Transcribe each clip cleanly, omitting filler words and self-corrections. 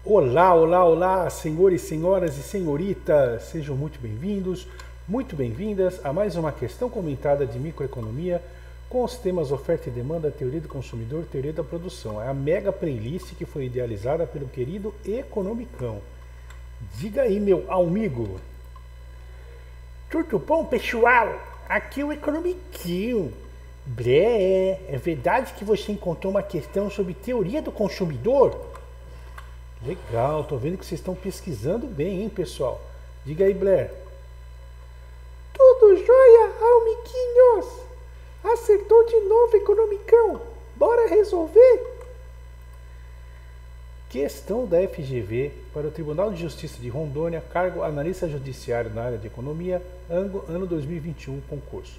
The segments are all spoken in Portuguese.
Olá, olá, olá, senhores, senhoras e senhoritas, sejam muito bem-vindos, muito bem-vindas a mais uma questão comentada de microeconomia com os temas oferta e demanda, teoria do consumidor, teoria da produção. É a mega playlist que foi idealizada pelo querido Economicão. Diga aí, meu amigo. Tudo bom, pessoal? Aqui é o Economiquinho. Blé, é verdade que você encontrou uma questão sobre teoria do consumidor? Legal, tô vendo que vocês estão pesquisando bem, hein, pessoal? Diga aí, Blair. Tudo jóia, amiguinhos? Acertou de novo, Economicão. Bora resolver? Questão da FGV para o Tribunal de Justiça de Rondônia, cargo analista judiciário na área de economia, ano 2021, concurso.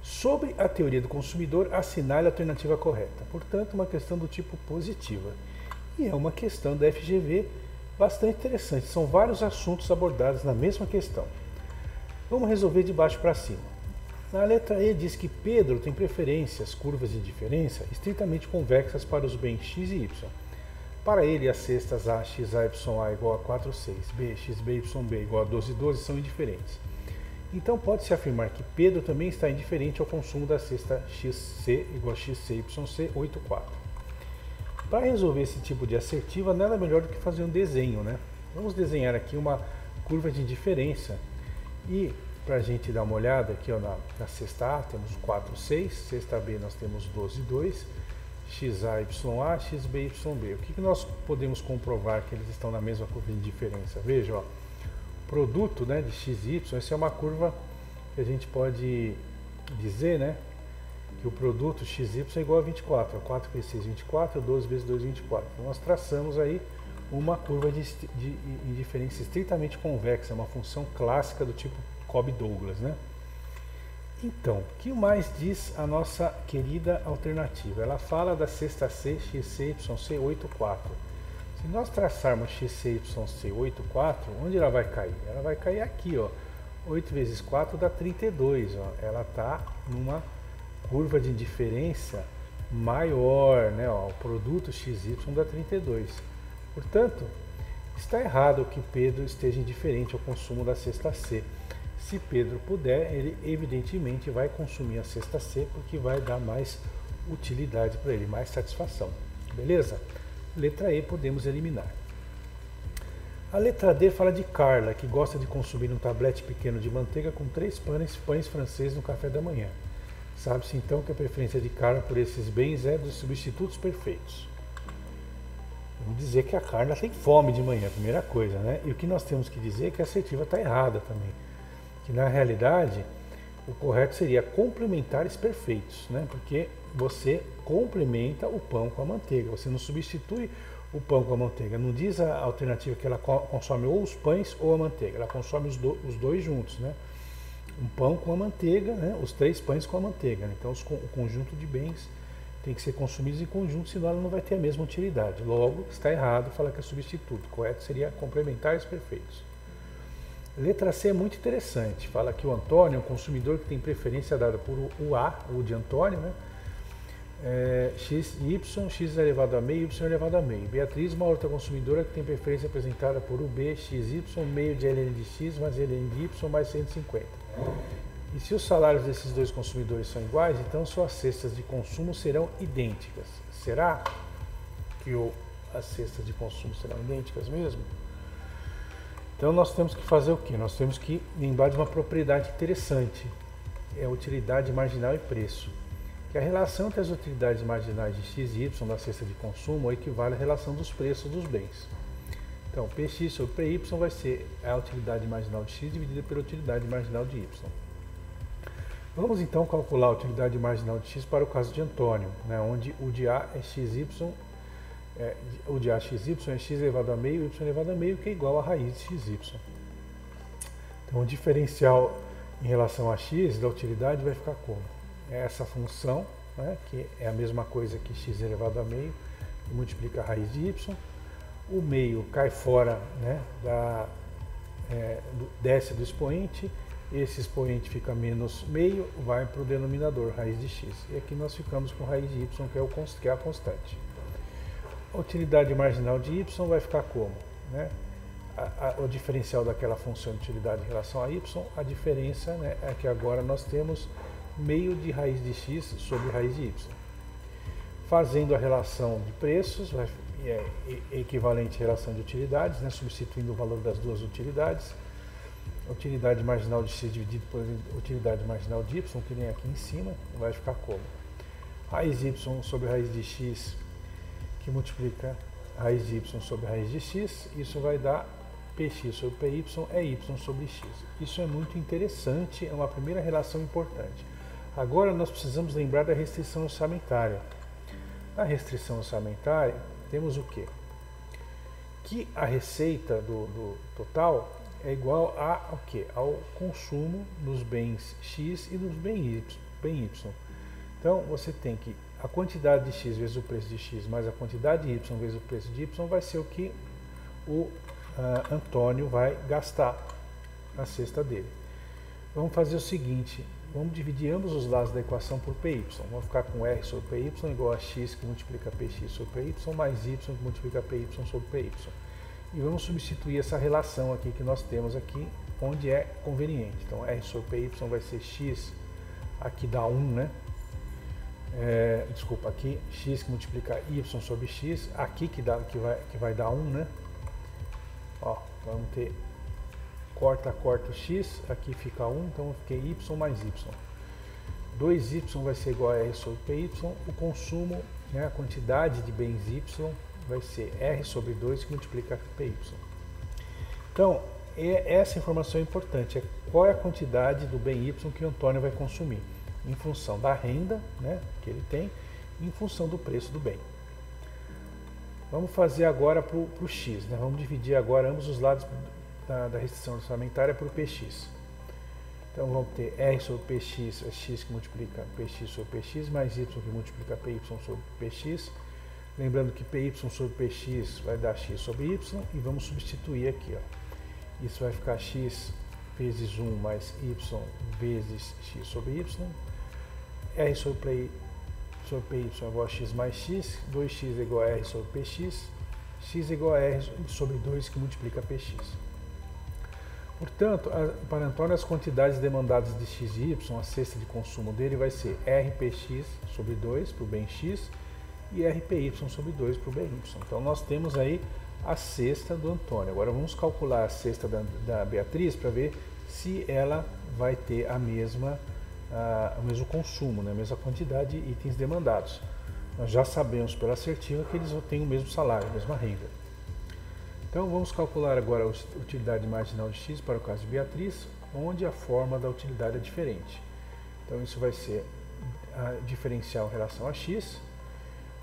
Sobre a teoria do consumidor, assinale a alternativa correta. Portanto, uma questão do tipo positiva. E é uma questão da FGV bastante interessante. São vários assuntos abordados na mesma questão. Vamos resolver de baixo para cima. Na letra E diz que Pedro tem preferências, curvas de diferença, estritamente convexas para os bens x e y. Para ele, as cestas A, x, A, y, A igual a 4, 6, B, x, B, y, B igual a 12, 12 são indiferentes. Então pode-se afirmar que Pedro também está indiferente ao consumo da cesta xc igual a xc, yc, 8, 4. Para resolver esse tipo de assertiva, nada melhor do que fazer um desenho, né? Vamos desenhar aqui uma curva de diferença e para a gente dar uma olhada aqui ó, na cesta A temos 4, 6, cesta B nós temos 12, 2, XA, YA, XB, YB. O que nós podemos comprovar que eles estão na mesma curva de diferença? Veja, ó, produto, né, de XY, essa é uma curva que a gente pode dizer, né? Que o produto XY é igual a 24, 4 vezes 6, 24, 12 vezes 2, 24. Então, nós traçamos aí uma curva de indiferença estritamente convexa, uma função clássica do tipo Cobb-Douglas, né? Então, o que mais diz a nossa querida alternativa? Ela fala da cesta C, XC, YC, 8, 4. Se nós traçarmos XC, YC, 8, 4, onde ela vai cair? Ela vai cair aqui, ó. 8 vezes 4 dá 32, ó. Ela está numa curva de diferença maior, né? Ó, o produto XY dá 32. Portanto, está errado que Pedro esteja indiferente ao consumo da cesta C. Se Pedro puder, ele evidentemente vai consumir a cesta C porque vai dar mais utilidade para ele, mais satisfação. Beleza? Letra E podemos eliminar. A letra D fala de Carla, que gosta de consumir um tablete pequeno de manteiga com 3 pães franceses no café da manhã. Sabe-se então que a preferência de Carla por esses bens é dos substitutos perfeitos. Vamos dizer que a Carla tem fome de manhã, primeira coisa, né? E o que nós temos que dizer é que a assertiva está errada também. Que na realidade, o correto seria complementares perfeitos, né? Porque você complementa o pão com a manteiga, você não substitui o pão com a manteiga. Não diz a alternativa que ela consome ou os pães ou a manteiga, ela consome os dois juntos, né? Um pão com a manteiga, né? Os 3 pães com a manteiga. Então o conjunto de bens tem que ser consumidos em conjunto, senão ela não vai ter a mesma utilidade. Logo, está errado falar que é substituto. O correto seria complementares perfeitos. Letra C é muito interessante. Fala que o Antônio é um consumidor que tem preferência dada por o A, o de Antônio, né? X, Y, X elevado a meio, Y elevado a meio. Beatriz, uma outra consumidora que tem preferência apresentada por o B, X, Y, meio de ln de X mais ln de Y mais 150. E se os salários desses dois consumidores são iguais, então suas cestas de consumo serão idênticas. Será que as cestas de consumo serão idênticas mesmo? Então nós temos que fazer o quê? Nós temos que lembrar de uma propriedade interessante, é a utilidade marginal e preço. Que a relação entre as utilidades marginais de x e y da cesta de consumo equivale à relação dos preços dos bens. Então, Px sobre Py vai ser a utilidade marginal de x dividida pela utilidade marginal de y. Vamos então calcular a utilidade marginal de x para o caso de Antônio, né, onde o de A é xy, o de A xy é x elevado a meio, y elevado a meio, que é igual a raiz de xy. Então, o diferencial em relação a x da utilidade vai ficar como? É essa função, né, que é a mesma coisa que x elevado a meio, que multiplica a raiz de y. O meio cai fora, né, desce do expoente, esse expoente fica menos meio, vai para o denominador, raiz de x. E aqui nós ficamos com raiz de y, que é a constante. A utilidade marginal de y vai ficar como? Né? O diferencial daquela função de utilidade em relação a y, a diferença, né, é que agora nós temos meio de raiz de x sobre raiz de y. Fazendo a relação de preços, é equivalente à relação de utilidades, né, substituindo o valor das duas utilidades. A utilidade marginal de x dividido por utilidade marginal de y, que nem aqui em cima, vai ficar como? Raiz de y sobre raiz de x, que multiplica raiz de y sobre raiz de x, isso vai dar px sobre py é y sobre x. Isso é muito interessante, é uma primeira relação importante. Agora nós precisamos lembrar da restrição orçamentária. Na restrição orçamentária, temos o quê? Que a receita do total é igual ao quê? Ao consumo dos bens x e dos bens y. Então, você tem que a quantidade de x vezes o preço de x mais a quantidade de y vezes o preço de y vai ser o que o Antônio vai gastar na cesta dele. Vamos fazer o seguinte, vamos dividir ambos os lados da equação por py. Vamos ficar com r sobre py igual a x que multiplica px sobre py mais y que multiplica py sobre py. E vamos substituir essa relação aqui que nós temos aqui, onde é conveniente. Então, r sobre py vai ser x, aqui dá 1, né? Desculpa, aqui x que multiplica y sobre x, aqui que vai dar 1, né? Ó, vamos ter corta o x, aqui fica 1, então eu fiquei y mais y. 2y vai ser igual a r sobre py, o consumo, né, a quantidade de bens y vai ser r sobre 2 que multiplica py. Então, essa informação é importante, qual é a quantidade do bem y que o Antônio vai consumir, em função da renda, né, que ele tem, em função do preço do bem. Vamos fazer agora para o x, né? Vamos dividir agora ambos os lados da restrição orçamentária por px. Então vamos ter r sobre px, é x que multiplica px sobre px, mais y que multiplica py sobre px. Lembrando que py sobre px vai dar x sobre y, e vamos substituir aqui. Ó. Isso vai ficar x vezes 1 mais y vezes x sobre y. R sobre py é igual a x mais x, 2x é igual a r sobre px, x é igual a r sobre 2 que multiplica px. Portanto, para Antônio, as quantidades demandadas de x e y, a cesta de consumo dele vai ser rpx sobre 2 para o bem x e rpy sobre 2 para o bem y. Então, nós temos aí a cesta do Antônio. Agora, vamos calcular a cesta da Beatriz para ver se ela vai ter o mesmo consumo, né, a mesma quantidade de itens demandados. Nós já sabemos pela assertiva que eles têm o mesmo salário, a mesma renda. Então vamos calcular agora a utilidade marginal de x para o caso de Beatriz, onde a forma da utilidade é diferente. Então isso vai ser a diferencial em relação a x.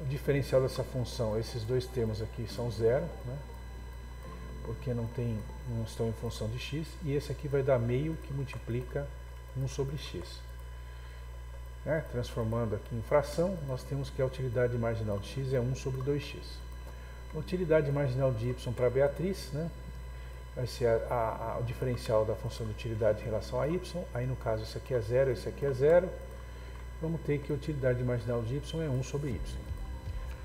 O diferencial dessa função, esses dois termos aqui são zero, né, porque não estão em função de x, e esse aqui vai dar meio que multiplica 1 sobre x. Né? Transformando aqui em fração, nós temos que a utilidade marginal de x é 1 sobre 2x. A utilidade marginal de y para Beatriz, né, vai ser o diferencial da função de utilidade em relação a y. Aí no caso esse aqui é zero, esse aqui é zero. Vamos ter que a utilidade marginal de y é 1 sobre y.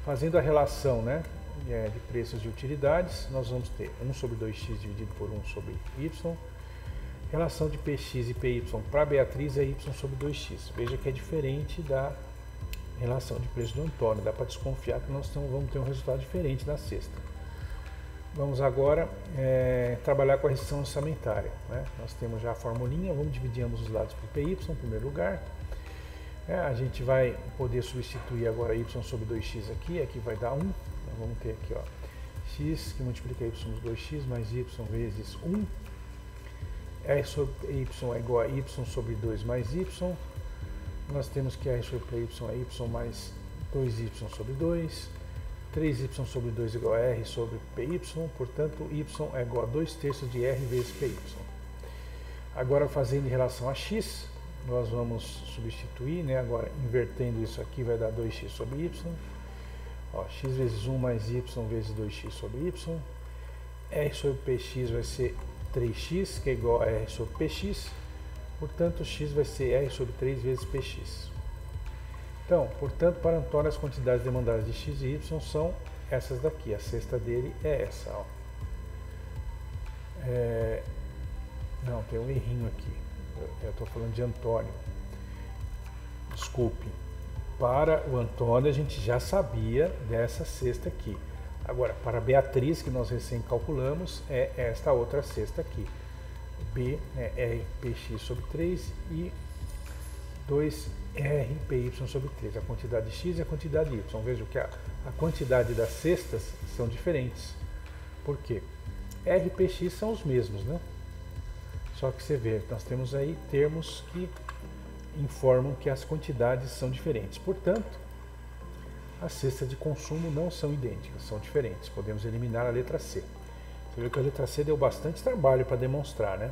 Fazendo a relação, né, de preços e utilidades, nós vamos ter 1 sobre 2x dividido por 1 sobre y. Relação de px e py para Beatriz é y sobre 2x. Veja que é diferente da relação de preço do Antônio. Dá para desconfiar que nós vamos ter um resultado diferente na cesta. Vamos agora trabalhar com a restrição orçamentária. Né? Nós temos já a formulinha, vamos dividir ambos os lados por py em primeiro lugar. A gente vai poder substituir agora y sobre 2x aqui vai dar 1. Então, vamos ter aqui, ó, x que multiplica y sobre 2x mais y vezes 1. R sobre y é igual a y sobre 2 mais y. Nós temos que r sobre y é y mais 2y sobre 2. 3y sobre 2 é igual a r sobre py, portanto, y é igual a 2/3 de r vezes py. Agora, fazendo em relação a x, nós vamos substituir, né? Agora, invertendo isso aqui, vai dar 2x sobre y. Ó, x vezes 1 mais y vezes 2x sobre y. R sobre px vai ser 3x, que é igual a r sobre px. Portanto, x vai ser r sobre 3 vezes px. Então, portanto, para Antônio, as quantidades demandadas de x e y são essas daqui. A cesta dele é essa, ó. Não, tem um errinho aqui. Eu estou falando de Antônio. Desculpe. Para o Antônio a gente já sabia dessa cesta aqui. Agora, para a Beatriz, que nós recém calculamos, é esta outra cesta aqui. B é RPX sobre 3 e 2RPY sobre 3. A quantidade de X e a quantidade de Y. Veja que a quantidade das cestas são diferentes. Por quê? RPX são os mesmos, né? Só que você vê, nós temos aí termos que informam que as quantidades são diferentes. Portanto, as cestas de consumo não são idênticas, são diferentes. Podemos eliminar a letra C. Você viu que a letra C deu bastante trabalho para demonstrar, né?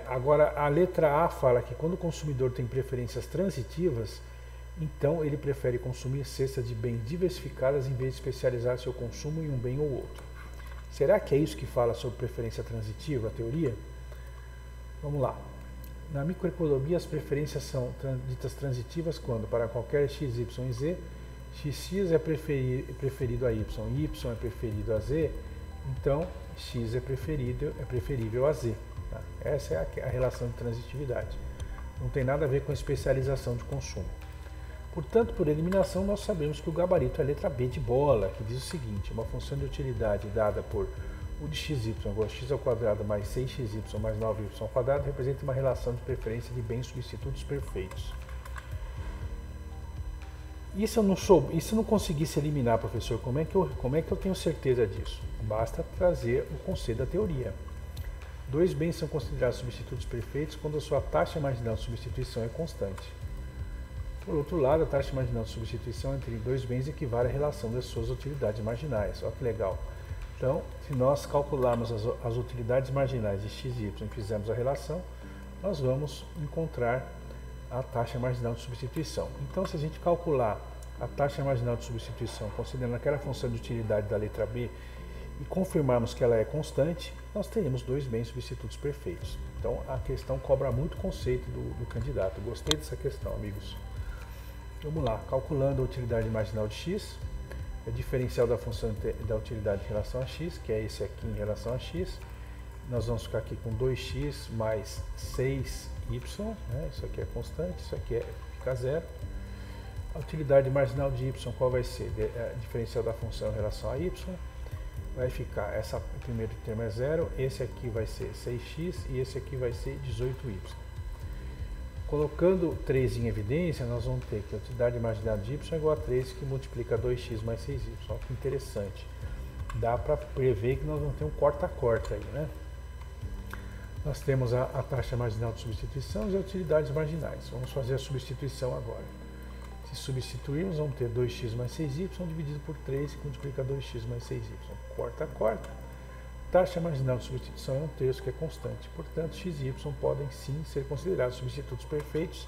Agora, a letra A fala que quando o consumidor tem preferências transitivas, então ele prefere consumir cestas de bens diversificadas em vez de especializar seu consumo em um bem ou outro. Será que é isso que fala sobre preferência transitiva, a teoria? Vamos lá. Na microeconomia, as preferências são ditas transitivas quando, para qualquer x, y e z, x é preferido a y, y é preferido a z, então x é preferível a z. Tá? Essa é a relação de transitividade. Não tem nada a ver com a especialização de consumo. Portanto, por eliminação, nós sabemos que o gabarito é a letra B de bola, que diz o seguinte: uma função de utilidade dada por u de xy igual a x ao quadrado mais 6xy mais 9y ao quadrado representa uma relação de preferência de bens substitutos perfeitos. E se eu não conseguisse eliminar, professor, como é que eu tenho certeza disso? Basta trazer o conceito da teoria. Dois bens são considerados substitutos perfeitos quando a sua taxa marginal de substituição é constante. Por outro lado, a taxa marginal de substituição entre dois bens equivale à relação das suas utilidades marginais. Olha que legal. Então, se nós calcularmos as utilidades marginais de x e y e fizermos a relação, nós vamos encontrar a taxa marginal de substituição. Então, se a gente calcular a taxa marginal de substituição considerando aquela função de utilidade da letra B e confirmarmos que ela é constante, nós teremos dois bens substitutos perfeitos. Então, a questão cobra muito conceito do candidato. Gostei dessa questão, amigos. Vamos lá, calculando a utilidade marginal de x, a diferencial da função da utilidade em relação a x, que é esse aqui em relação a x, nós vamos ficar aqui com 2x mais 6y, né? Isso aqui é constante, isso aqui fica zero. A utilidade marginal de y, qual vai ser? A diferencial da função em relação a y, vai ficar, o primeiro termo é zero, esse aqui vai ser 6x e esse aqui vai ser 18y. Colocando 3 em evidência, nós vamos ter que a utilidade marginal de y é igual a 3, que multiplica 2x mais 6y. Olha que interessante. Dá para prever que nós vamos ter um corta-corta aí, né? Nós temos a taxa marginal de substituição e as utilidades marginais. Vamos fazer a substituição agora. Se substituirmos, vamos ter 2x mais 6y dividido por 3, que multiplica 2x mais 6y. Corta-corta. Taxa marginal de substituição é um terço que é constante, portanto, x e y podem sim ser considerados substitutos perfeitos.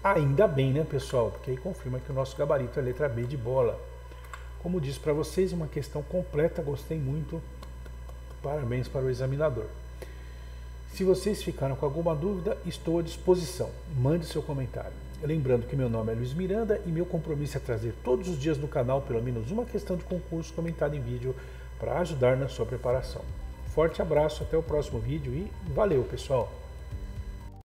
Ainda bem, né, pessoal? Porque aí confirma que o nosso gabarito é a letra B de bola. Como disse para vocês, uma questão completa, gostei muito. Parabéns para o examinador. Se vocês ficaram com alguma dúvida, estou à disposição. Mande seu comentário. Lembrando que meu nome é Luiz Miranda e meu compromisso é trazer todos os dias no canal pelo menos uma questão de concurso comentada em vídeo para ajudar na sua preparação. Forte abraço, até o próximo vídeo e valeu, pessoal!